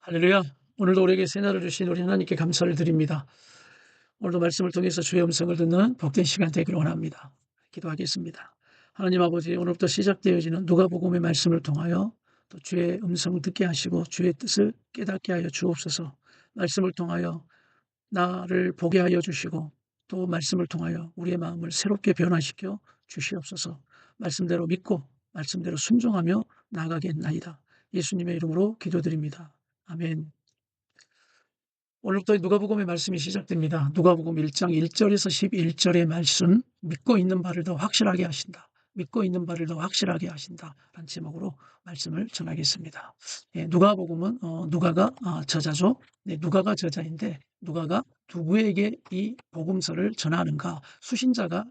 할렐루야. 오늘도 우리에게 새날을 주신 우리 하나님께 감사를 드립니다. 오늘도 말씀을 통해서 주의 음성을 듣는 복된 시간 되기를 원합니다. 기도하겠습니다. 하나님 아버지, 오늘부터 시작되어지는 누가복음의 말씀을 통하여 또 주의 음성을 듣게 하시고 주의 뜻을 깨닫게 하여 주옵소서. 말씀을 통하여 나를 보게 하여 주시고 또 말씀을 통하여 우리의 마음을 새롭게 변화시켜 주시옵소서. 말씀대로 믿고 말씀대로 순종하며 나아가겠나이다. 예수님의 이름으로 기도드립니다. 아멘. 오늘부터 누가복음의 말씀이 시작됩니다. 누가복음 1장 1절에서 11절의 말씀, 믿고 있는 바를 더 확실하게 하신다. 믿고 있는 바를 더 확실하게 하신다. 라는 제목으로 말씀을 전하겠습니다. 누가복음은 누가가 저자죠. 누가가 저자인데 누가가 누구에게 이 복음서를 전하는가? 수신자가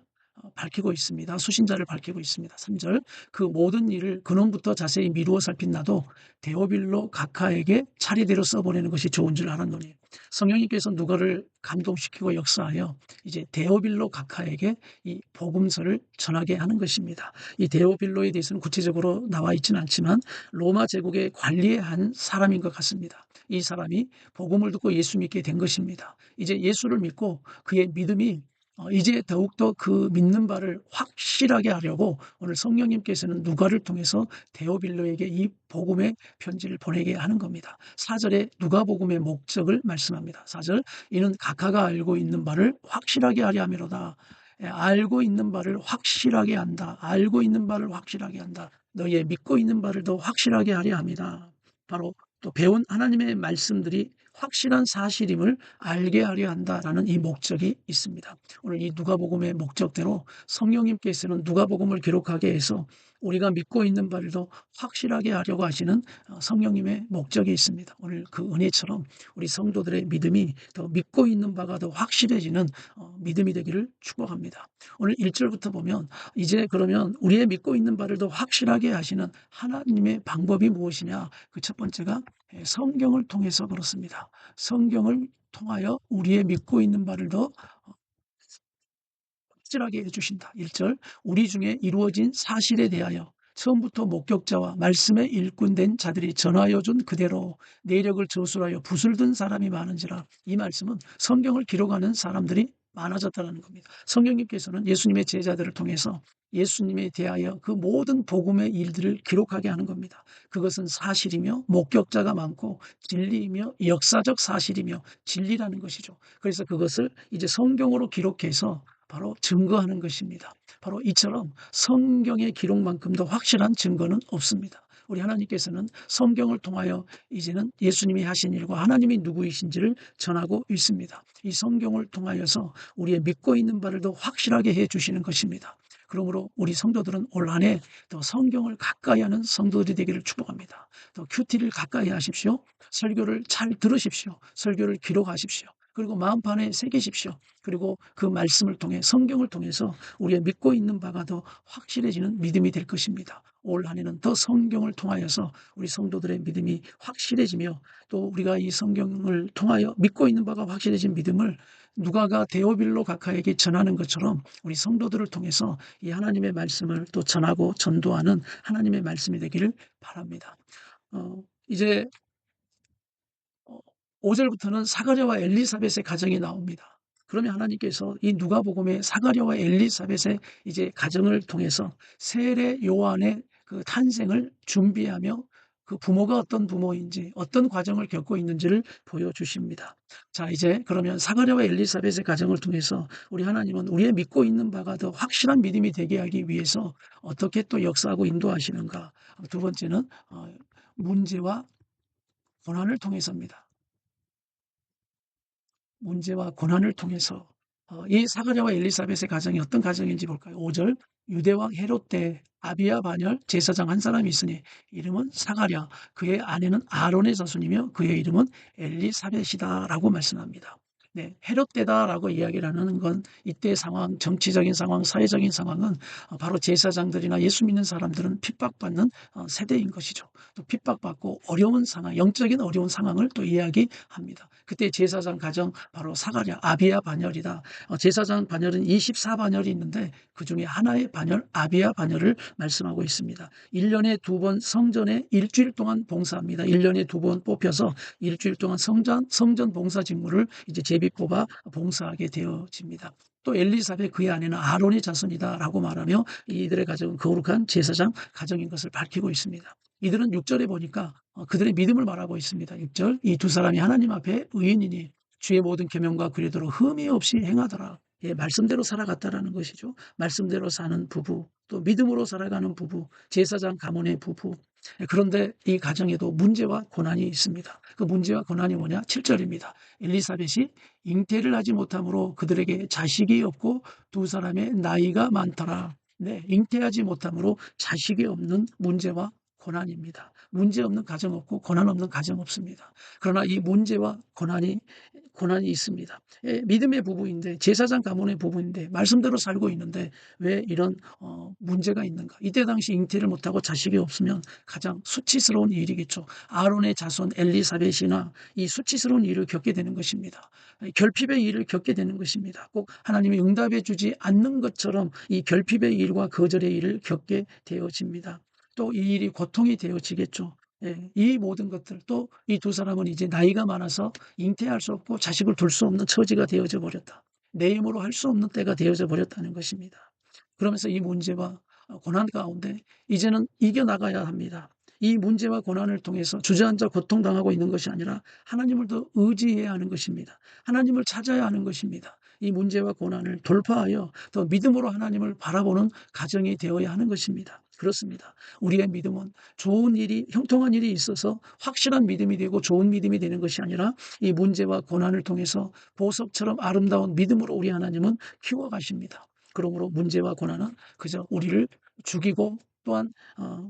밝히고 있습니다. 수신자를 밝히고 있습니다. 3절, 그 모든 일을 근원부터 자세히 미루어 살핀 나도 데오빌로 각하에게 차례대로 써보내는 것이 좋은 줄 알았노니. 성령님께서 누가를 감동시키고 역사하여 이제 데오빌로 각하에게 이 복음서를 전하게 하는 것입니다. 이 데오빌로에 대해서는 구체적으로 나와 있지는 않지만 로마 제국의 관리의 한 사람인 것 같습니다. 이 사람이 복음을 듣고 예수 믿게 된 것입니다. 이제 예수를 믿고 그의 믿음이 이제 더욱더 그 믿는 바를 확실하게 하려고 오늘 성령님께서는 누가를 통해서 데오빌로에게 이 복음의 편지를 보내게 하는 겁니다. 4절에 누가복음의 목적을 말씀합니다. 4절, 이는 각하가 알고 있는 바를 확실하게 하려 함이로다. 알고 있는 바를 확실하게 한다. 알고 있는 바를 확실하게 한다. 너희의 믿고 있는 바를 더 확실하게 하려 합니다. 바로 또 배운 하나님의 말씀들이 확실한 사실임을 알게 하려 한다라는 이 목적이 있습니다. 오늘 이 누가복음의 목적대로 성령님께서는 누가복음을 기록하게 해서 우리가 믿고 있는 바를 더 확실하게 하려고 하시는 성령님의 목적이 있습니다. 오늘 그 은혜처럼 우리 성도들의 믿음이 더 믿고 있는 바가 더 확실해지는 믿음이 되기를 축복합니다. 오늘 1절부터 보면 이제 그러면 우리의 믿고 있는 바를 더 확실하게 하시는 하나님의 방법이 무엇이냐? 그 첫 번째가 성경을 통해서 그렇습니다. 성경을 통하여 우리의 믿고 있는 바를 더 확실하게 해주신다. 1절, 우리 중에 이루어진 사실에 대하여 처음부터 목격자와 말씀에 일꾼된 자들이 전하여 준 그대로 내력을 저술하여 붓을 든 사람이 많은지라. 이 말씀은 성경을 기록하는 사람들이 많아졌다는 겁니다. 성령님께서는 예수님의 제자들을 통해서 예수님에 대하여 그 모든 복음의 일들을 기록하게 하는 겁니다. 그것은 사실이며 목격자가 많고 진리이며 역사적 사실이며 진리라는 것이죠. 그래서 그것을 이제 성경으로 기록해서 바로 증거하는 것입니다. 바로 이처럼 성경의 기록만큼 더 확실한 증거는 없습니다. 우리 하나님께서는 성경을 통하여 이제는 예수님이 하신 일과 하나님이 누구이신지를 전하고 있습니다. 이 성경을 통하여서 우리의 믿고 있는 바를 더 확실하게 해주시는 것입니다. 그러므로 우리 성도들은 올 한 해 더 성경을 가까이 하는 성도들이 되기를 축복합니다. 더 큐티를 가까이 하십시오. 설교를 잘 들으십시오. 설교를 기록하십시오. 그리고 마음판에 새기십시오. 그리고 그 말씀을 통해 성경을 통해서 우리의 믿고 있는 바가 더 확실해지는 믿음이 될 것입니다. 올 한 해는 더 성경을 통하여서 우리 성도들의 믿음이 확실해지며 또 우리가 이 성경을 통하여 믿고 있는 바가 확실해진 믿음을 누가가 데오빌로 각하에게 전하는 것처럼 우리 성도들을 통해서 이 하나님의 말씀을 또 전하고 전도하는 하나님의 말씀이 되기를 바랍니다. 이제 5절부터는 사가랴와 엘리사벳의 가정이 나옵니다. 그러면 하나님께서 이 누가복음의 사가랴와 엘리사벳의 이제 가정을 통해서 세례 요한의 그 탄생을 준비하며 그 부모가 어떤 부모인지 어떤 과정을 겪고 있는지를 보여주십니다. 자, 이제 그러면 사가랴와 엘리사벳의 가정을 통해서 우리 하나님은 우리의 믿고 있는 바가 더 확실한 믿음이 되게 하기 위해서 어떻게 또 역사하고 인도하시는가. 두 번째는 문제와 고난을 통해서입니다. 문제와 고난을 통해서 이 사가랴와 엘리사벳의 가정이 어떤 가정인지 볼까요? 5절, 유대왕 헤롯 때 아비야 반열 제사장 한 사람이 있으니 이름은 사가랴, 그의 아내는 아론의 자손이며 그의 이름은 엘리사벳이다 라고 말씀합니다. 네, 헤롯 때다라고 이야기를 하는 건 이때 상황, 정치적인 상황, 사회적인 상황은 바로 제사장들이나 예수 믿는 사람들은 핍박받는 세대인 것이죠. 또 핍박받고 어려운 상황, 영적인 어려운 상황을 또 이야기합니다. 그때 제사장 가정 바로 사가랴, 아비야 반열이다. 제사장 반열은 24반열이 있는데 그중에 하나의 반열, 아비야 반열을 말씀하고 있습니다. 1년에 2번 성전에 일주일 동안 봉사합니다. 1년에 2번 뽑혀서 일주일 동안 성전 봉사 직무를 이제 제비 뽑아 봉사하게 되어집니다. 또 엘리사벳 그의 아내는 아론의 자손이다라고 말하며 이들의 가정은 거룩한 제사장 가정인 것을 밝히고 있습니다. 이들은 6절에 보니까 그들의 믿음을 말하고 있습니다. 6절 이 두 사람이 하나님 앞에 의인이니 주의 모든 계명과 규례대로 흠이 없이 행하더라. 예, 말씀대로 살아갔다라는 것이죠. 말씀대로 사는 부부, 또 믿음으로 살아가는 부부, 제사장 가문의 부부. 예, 그런데 이 가정에도 문제와 고난이 있습니다. 그 문제와 고난이 뭐냐? 7절입니다. 엘리사벳이 잉태를 하지 못함으로 그들에게 자식이 없고 두 사람의 나이가 많더라. 네, 잉태하지 못함으로 자식이 없는 문제와 고난입니다. 문제 없는 가정 없고 고난 없는 가정 없습니다. 그러나 이 문제와 고난이 있습니다. 예, 믿음의 부부인데 제사장 가문의 부부인데 말씀대로 살고 있는데 왜 이런 문제가 있는가? 이때 당시 잉태를 못하고 자식이 없으면 가장 수치스러운 일이겠죠. 아론의 자손 엘리사벳이나 이 수치스러운 일을 겪게 되는 것입니다. 결핍의 일을 겪게 되는 것입니다. 꼭 하나님이 응답해 주지 않는 것처럼 이 결핍의 일과 거절의 일을 겪게 되어집니다. 또 이 일이 고통이 되어지겠죠. 예, 이 모든 것들 또 이 두 사람은 이제 나이가 많아서 잉태할 수 없고 자식을 둘 수 없는 처지가 되어져 버렸다. 내 힘으로 할 수 없는 때가 되어져 버렸다는 것입니다. 그러면서 이 문제와 고난 가운데 이제는 이겨나가야 합니다. 이 문제와 고난을 통해서 주저앉아 고통당하고 있는 것이 아니라 하나님을 더 의지해야 하는 것입니다. 하나님을 찾아야 하는 것입니다. 이 문제와 고난을 돌파하여 더 믿음으로 하나님을 바라보는 가정이 되어야 하는 것입니다. 그렇습니다. 우리의 믿음은 좋은 일이, 형통한 일이 있어서 확실한 믿음이 되고 좋은 믿음이 되는 것이 아니라 이 문제와 고난을 통해서 보석처럼 아름다운 믿음으로 우리 하나님은 키워가십니다. 그러므로 문제와 고난은 그저 우리를 죽이고 또한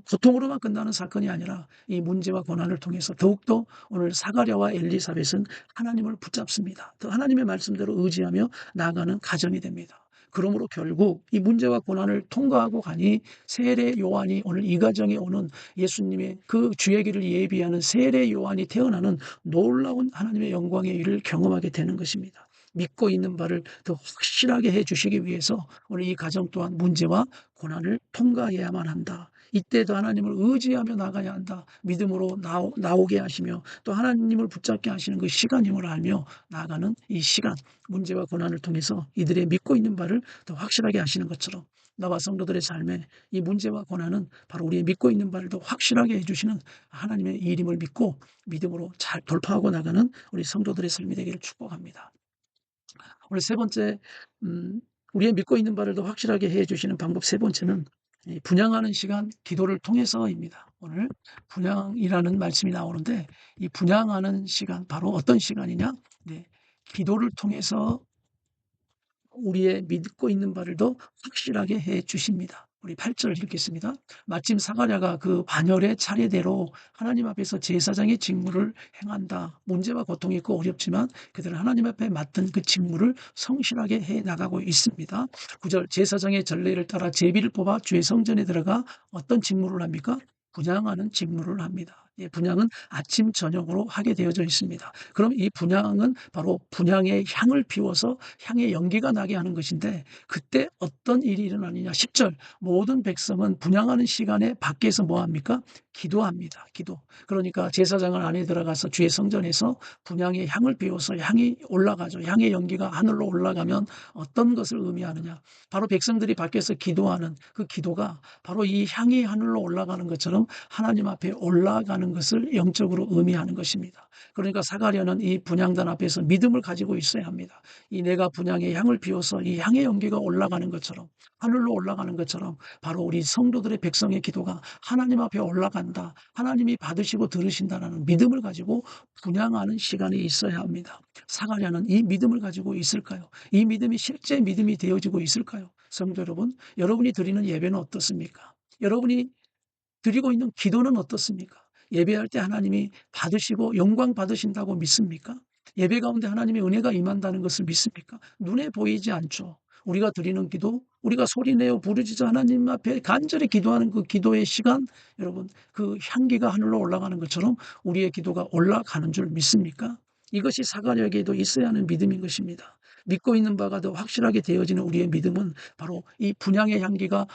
고통으로만 끝나는 사건이 아니라 이 문제와 고난을 통해서 더욱더 오늘 사가랴와 엘리사벳은 하나님을 붙잡습니다. 또 하나님의 말씀대로 의지하며 나아가는 가정이 됩니다. 그러므로 결국 이 문제와 고난을 통과하고 가니 세례 요한이 오늘 이 가정에 오는 예수님의 그 주의 길을 예비하는 세례 요한이 태어나는 놀라운 하나님의 영광의 일을 경험하게 되는 것입니다. 믿고 있는 바를 더 확실하게 해 주시기 위해서 오늘 이 가정 또한 문제와 고난을 통과해야만 한다. 이때도 하나님을 의지하며 나가야 한다. 믿음으로 나오게 하시며 또 하나님을 붙잡게 하시는 그 시간임을 알며 나아가는 이 시간, 문제와 고난을 통해서 이들의 믿고 있는 바를 더 확실하게 하시는 것처럼 나와 성도들의 삶에 이 문제와 고난은 바로 우리의 믿고 있는 바를 더 확실하게 해주시는 하나님의 일임을 믿고 믿음으로 잘 돌파하고 나가는 우리 성도들의 삶이 되기를 축복합니다. 오늘 세 번째, 우리의 믿고 있는 바를 더 확실하게 해 주시는 방법 세 번째는 분양하는 시간, 기도를 통해서입니다. 오늘 분양이라는 말씀이 나오는데 이 분양하는 시간, 바로 어떤 시간이냐? 네, 기도를 통해서 우리의 믿고 있는 바를 더 확실하게 해 주십니다. 우리 8절 읽겠습니다. 마침 사가랴가 그 반열의 차례대로 하나님 앞에서 제사장의 직무를 행한다. 문제와 고통이 있고 어렵지만 그들은 하나님 앞에 맡은 그 직무를 성실하게 해 나가고 있습니다. 9절 제사장의 전례를 따라 제비를 뽑아 주의 성전에 들어가 어떤 직무를 합니까? 분향하는 직무를 합니다. 예, 분향은 아침 저녁으로 하게 되어져 있습니다. 그럼 이 분향은 바로 분향의 향을 피워서 향의 연기가 나게 하는 것인데 그때 어떤 일이 일어나느냐. 10절 모든 백성은 분향하는 시간에 밖에서 뭐합니까? 기도합니다. 기도. 그러니까 제사장을 안에 들어가서 주의 성전에서 분향의 향을 피워서 향이 올라가죠. 향의 연기가 하늘로 올라가면 어떤 것을 의미하느냐. 바로 백성들이 밖에서 기도하는 그 기도가 바로 이 향이 하늘로 올라가는 것처럼 하나님 앞에 올라가는 것을 영적으로 의미하는 것입니다. 그러니까 사가랴는 이 분향단 앞에서 믿음을 가지고 있어야 합니다. 이 내가 분향의 향을 피워서 이 향의 연기가 올라가는 것처럼 하늘로 올라가는 것처럼 바로 우리 성도들의 백성의 기도가 하나님 앞에 올라간다. 하나님이 받으시고 들으신다라는 믿음을 가지고 분향하는 시간이 있어야 합니다. 사가랴는 이 믿음을 가지고 있을까요? 이 믿음이 실제 믿음이 되어지고 있을까요? 성도 여러분, 여러분이 드리는 예배는 어떻습니까? 여러분이 드리고 있는 기도는 어떻습니까? 예배할 때 하나님이 받으시고 영광 받으신다고 믿습니까? 예배 가운데 하나님의 은혜가 임한다는 것을 믿습니까? 눈에 보이지 않죠. 우리가 드리는 기도, 우리가 소리내어 부르짖어 하나님 앞에 간절히 기도하는 그 기도의 시간, 여러분, 그 향기가 하늘로 올라가는 것처럼 우리의 기도가 올라가는 줄 믿습니까? 이것이 사가랴에게도 있어야 하는 믿음인 것입니다. 믿고 있는 바가 더 확실하게 되어지는 우리의 믿음은 바로 이 분향의 향기가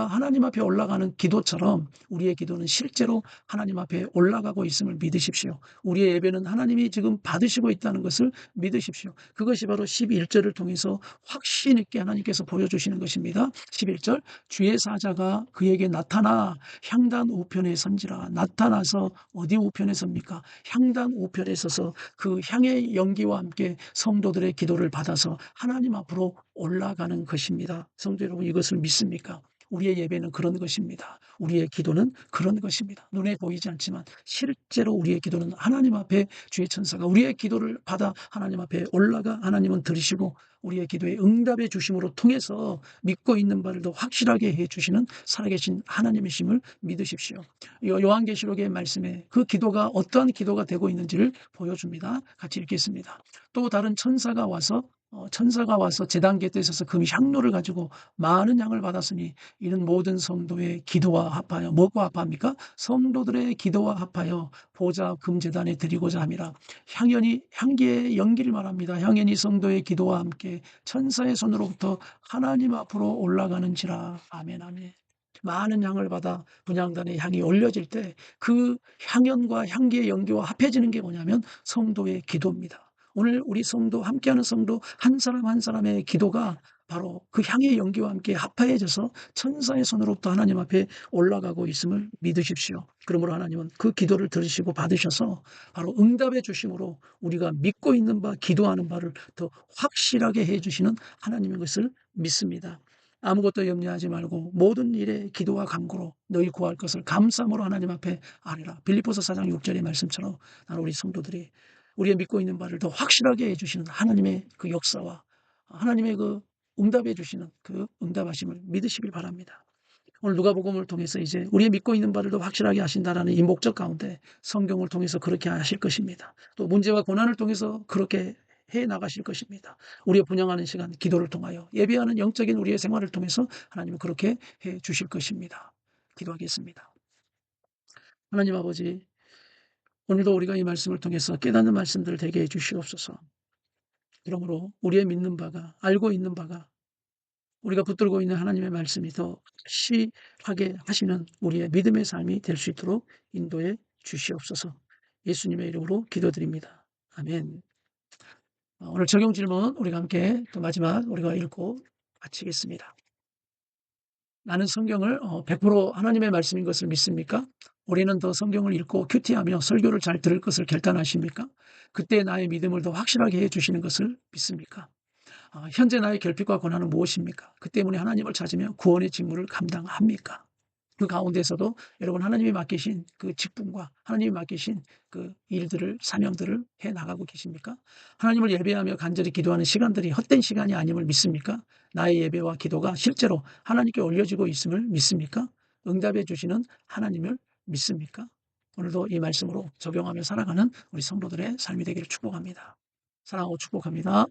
하나님 앞에 올라가는 기도처럼 우리의 기도는 실제로 하나님 앞에 올라가고 있음을 믿으십시오. 우리의 예배는 하나님이 지금 받으시고 있다는 것을 믿으십시오. 그것이 바로 11절을 통해서 확신 있게 하나님께서 보여주시는 것입니다. 11절, 주의 사자가 그에게 나타나 향단 우편에 선지라. 나타나서 어디 우편에 섭니까? 향단 우편에 서서 그 향의 연기와 함께 성도들의 기도를 받아서 하나님 앞으로 올라가는 것입니다. 성도 여러분, 이것을 믿습니까? 우리의 예배는 그런 것입니다. 우리의 기도는 그런 것입니다. 눈에 보이지 않지만 실제로 우리의 기도는 하나님 앞에 주의 천사가 우리의 기도를 받아 하나님 앞에 올라가 하나님은 들으시고 우리의 기도에 응답해 주심으로 통해서 믿고 있는 바를 더 확실하게 해 주시는 살아계신 하나님이심을 믿으십시오. 요한계시록의 말씀에 그 기도가 어떠한 기도가 되고 있는지를 보여줍니다. 같이 읽겠습니다. 또 다른 천사가 와서 제단 곁에 서서 금 향로를 가지고 많은 향을 받았으니 이는 모든 성도의 기도와 합하여, 뭐가 합합니까? 성도들의 기도와 합하여 보좌 금제단에 드리고자 함이라. 향기의 연기를 말합니다. 향연이 성도의 기도와 함께 천사의 손으로부터 하나님 앞으로 올라가는지라. 아멘, 아멘. 많은 향을 받아 분향단의 향이 올려질 때 그 향연과 향기의 연기와 합해지는 게 뭐냐면 성도의 기도입니다. 오늘 우리 성도, 함께하는 성도 한 사람 한 사람의 기도가 바로 그 향의 연기와 함께 합해져서 천사의 손으로부터 하나님 앞에 올라가고 있음을 믿으십시오. 그러므로 하나님은 그 기도를 들으시고 받으셔서 바로 응답해 주심으로 우리가 믿고 있는 바, 기도하는 바를 더 확실하게 해 주시는 하나님인 것을 믿습니다. 아무것도 염려하지 말고 모든 일에 기도와 간구로 너희 구할 것을 감사함으로 하나님 앞에 아뢰라. 빌립보서 4장 6절의 말씀처럼 나는 우리 성도들이 우리의 믿고 있는 바를 더 확실하게 해주시는 하나님의 그 역사와 하나님의 그 응답해 주시는 그 응답하심을 믿으시길 바랍니다. 오늘 누가복음을 통해서 이제 우리의 믿고 있는 바를 더 확실하게 하신다라는 이 목적 가운데 성경을 통해서 그렇게 하실 것입니다. 또 문제와 고난을 통해서 그렇게 해 나가실 것입니다. 우리의 분양하는 시간, 기도를 통하여 예배하는 영적인 우리의 생활을 통해서 하나님은 그렇게 해 주실 것입니다. 기도하겠습니다. 하나님 아버지, 오늘도 우리가 이 말씀을 통해서 깨닫는 말씀들을 되게 해 주시옵소서. 그러므로 우리의 믿는 바가, 알고 있는 바가, 우리가 붙들고 있는 하나님의 말씀이 더 확실하게 하시는 우리의 믿음의 삶이 될 수 있도록 인도해 주시옵소서. 예수님의 이름으로 기도드립니다. 아멘. 오늘 적용 질문 우리가 함께 또 마지막 우리가 읽고 마치겠습니다. 나는 성경을 100% 하나님의 말씀인 것을 믿습니까? 올해는 더 성경을 읽고 큐티하며 설교를 잘 들을 것을 결단하십니까? 그때 나의 믿음을 더 확실하게 해주시는 것을 믿습니까? 현재 나의 결핍과 고난은 무엇입니까? 그 때문에 하나님을 찾으며 구원의 직무를 감당합니까? 그 가운데서도 여러분 하나님이 맡기신 그 직분과 하나님이 맡기신 그 일들을, 사명들을 해 나가고 계십니까? 하나님을 예배하며 간절히 기도하는 시간들이 헛된 시간이 아님을 믿습니까? 나의 예배와 기도가 실제로 하나님께 올려지고 있음을 믿습니까? 응답해 주시는 하나님을 믿습니까? 오늘도 이 말씀으로 적용하며 살아가는 우리 성도들의 삶이 되기를 축복합니다. 사랑하고 축복합니다.